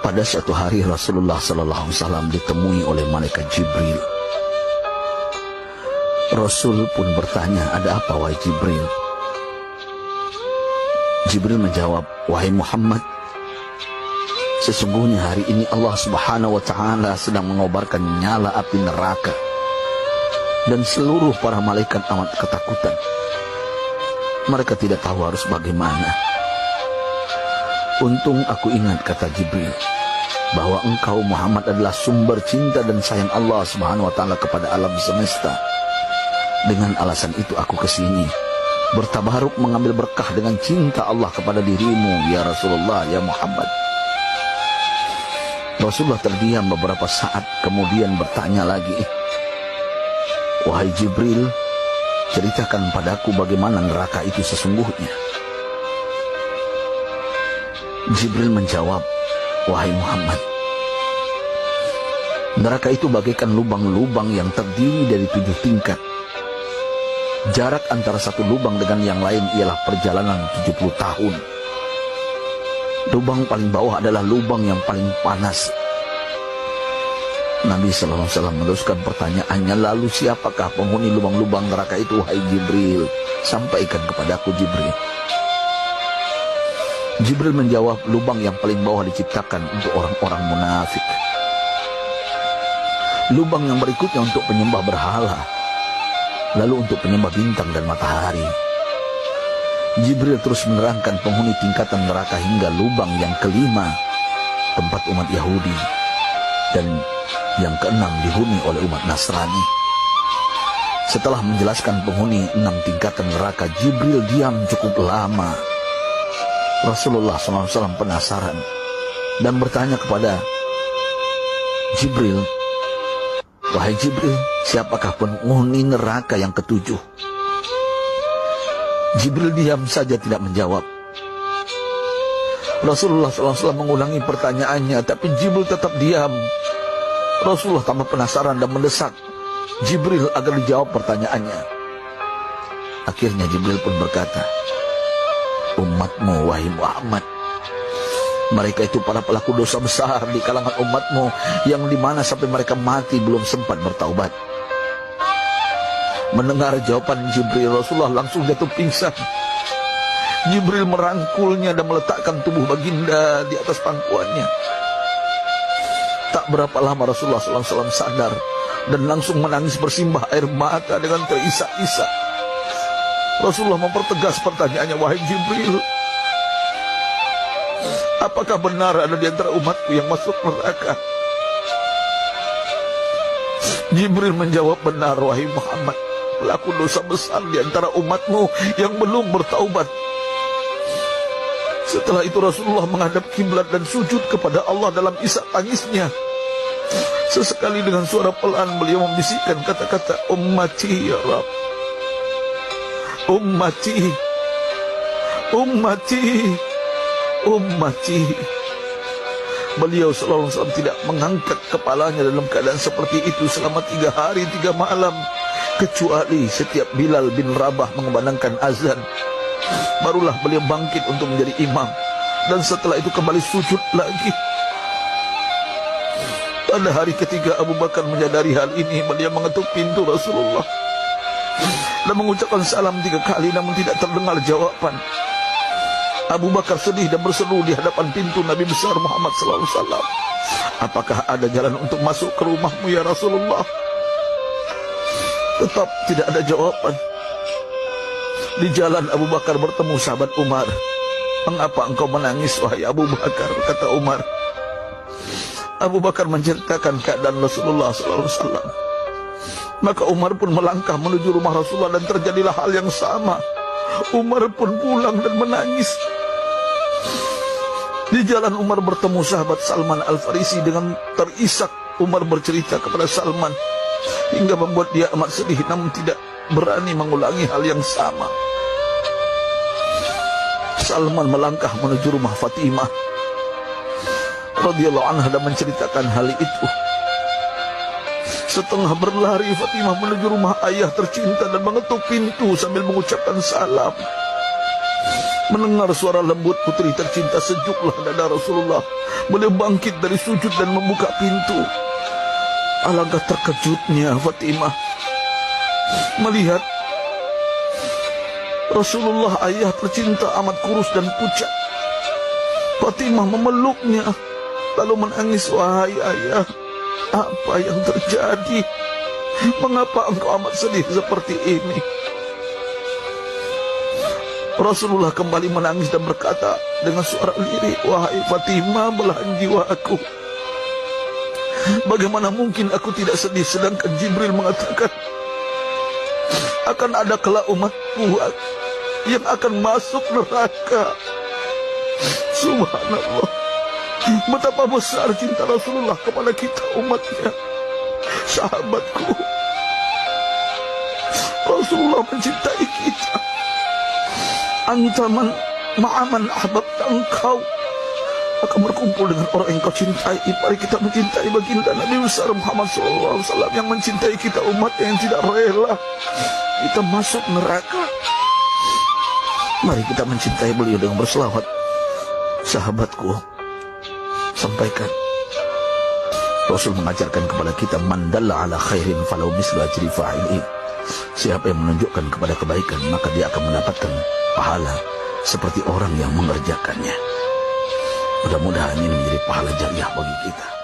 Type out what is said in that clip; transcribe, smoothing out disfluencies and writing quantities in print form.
Pada suatu hari Rasulullah SAW ditemui oleh malaikat Jibril. Rasul pun bertanya, "Ada apa wahai Jibril?" Jibril menjawab, "Wahai Muhammad, sesungguhnya hari ini Allah Subhanahu wa Ta'ala sedang mengobarkan nyala api neraka, dan seluruh para malaikat amat ketakutan. Mereka tidak tahu harus bagaimana. Untung aku ingat," kata Jibril, "bahwa engkau Muhammad adalah sumber cinta dan sayang Allah Subhanahu wa Ta'ala kepada alam semesta. Dengan alasan itu aku kesini, bertabaruk mengambil berkah dengan cinta Allah kepada dirimu, ya Rasulullah, ya Muhammad." Rasulullah terdiam beberapa saat, kemudian bertanya lagi, "Wahai Jibril, ceritakan padaku bagaimana neraka itu sesungguhnya." Jibril menjawab, "Wahai Muhammad, neraka itu bagaikan lubang-lubang yang terdiri dari 7 tingkat. Jarak antara satu lubang dengan yang lain ialah perjalanan 70 tahun. Lubang paling bawah adalah lubang yang paling panas." Nabi SAW meneruskan pertanyaannya, "Lalu siapakah penghuni lubang-lubang neraka itu, wahai Jibril? Sampaikan kepadaku, Jibril." Jibril menjawab, "Lubang yang paling bawah diciptakan untuk orang-orang munafik. Lubang yang berikutnya untuk penyembah berhala, lalu untuk penyembah bintang dan matahari." Jibril terus menerangkan penghuni tingkatan neraka hingga lubang yang kelima, tempat umat Yahudi, dan yang keenam dihuni oleh umat Nasrani. Setelah menjelaskan penghuni 6 tingkatan neraka, Jibril diam cukup lama. Rasulullah SAW penasaran dan bertanya kepada Jibril, "Wahai Jibril, siapakah penghuni neraka yang ke-7?" Jibril diam saja tidak menjawab. Rasulullah SAW mengulangi pertanyaannya, tapi Jibril tetap diam. Rasulullah tambah penasaran dan mendesak Jibril agar dijawab pertanyaannya. Akhirnya Jibril pun berkata, "Umatmu, wahai Muhammad, mereka itu para pelaku dosa besar di kalangan umatmu, yang dimana sampai mereka mati belum sempat bertaubat." Mendengar jawaban Jibril, Rasulullah langsung jatuh pingsan. Jibril merangkulnya dan meletakkan tubuh baginda di atas pangkuannya. Tak berapa lama Rasulullah SAW sadar dan langsung menangis bersimbah air mata dengan terisak-isak. Rasulullah mempertegas pertanyaannya, "Wahai Jibril, apakah benar ada di antara umatku yang masuk neraka?" Jibril menjawab, "Benar, wahai Muhammad, pelaku dosa besar di antara umatmu yang belum bertaubat." Setelah itu Rasulullah menghadap kiblat dan sujud kepada Allah dalam isak tangisnya. Sesekali dengan suara pelan beliau membisikkan kata-kata, "Ummati ya Rabb, ummati, ummati, ummati." Beliau SAW tidak mengangkat kepalanya dalam keadaan seperti itu selama 3 hari 3 malam, kecuali setiap Bilal bin Rabah mengumandangkan azan, barulah beliau bangkit untuk menjadi imam, dan setelah itu kembali sujud lagi. Pada hari ketiga Abu Bakar menyadari hal ini, beliau mengetuk pintu Rasulullah dan mengucapkan salam 3 kali, namun tidak terdengar jawaban. Abu Bakar sedih dan berseru di hadapan pintu Nabi besar Muhammad SAW, "Apakah ada jalan untuk masuk ke rumahmu ya Rasulullah?" Tetap tidak ada jawaban. Di jalan Abu Bakar bertemu sahabat Umar. "Mengapa engkau menangis, wahai Abu Bakar?" kata Umar. Abu Bakar menceritakan keadaan Rasulullah SAW. Maka Umar pun melangkah menuju rumah Rasulullah dan terjadilah hal yang sama. Umar pun pulang dan menangis. Di jalan Umar bertemu sahabat Salman Al-Farisi. Dengan terisak Umar bercerita kepada Salman hingga membuat dia amat sedih, namun tidak berani mengulangi hal yang sama. Salman melangkah menuju rumah Fatimah radhiyallahu anha dan menceritakan hal itu. Setengah berlari Fatimah menuju rumah ayah tercinta dan mengetuk pintu sambil mengucapkan salam. Mendengar suara lembut putri tercinta, sejuklah dada Rasulullah. Beliau bangkit dari sujud dan membuka pintu. Alangkah terkejutnya Fatimah melihat Rasulullah, ayah tercinta, amat kurus dan pucat. Fatimah memeluknya lalu menangis. Wahai ayah, apa yang terjadi? Mengapa engkau amat sedih seperti ini? Rasulullah kembali menangis dan berkata dengan suara lirih, wahai Fatimah, belahan jiwa aku. Bagaimana mungkin aku tidak sedih sedangkan Jibril mengatakan akan ada kelak umatku yang akan masuk neraka. Subhanallah, betapa besar cinta Rasulullah kepada kita umatnya. Sahabatku, Rasulullah mencintai kita. Antaman ma'aman ahbabta, engkau akan berkumpul dengan orang yang kau cintai. Mari kita mencintai baginda Nabi besar Muhammad SAW yang mencintai kita umat yang tidak rela kita masuk neraka. Mari kita mencintai beliau dengan berselawat. Sahabatku, sampaikan, Rasul mengajarkan kepada kita, man dalla ala khairin falau mislu ajri fa'ilih. Siapa yang menunjukkan kepada kebaikan, maka dia akan mendapatkan pahala seperti orang yang mengerjakannya. Mudah-mudahan ini menjadi pahala jariah bagi kita.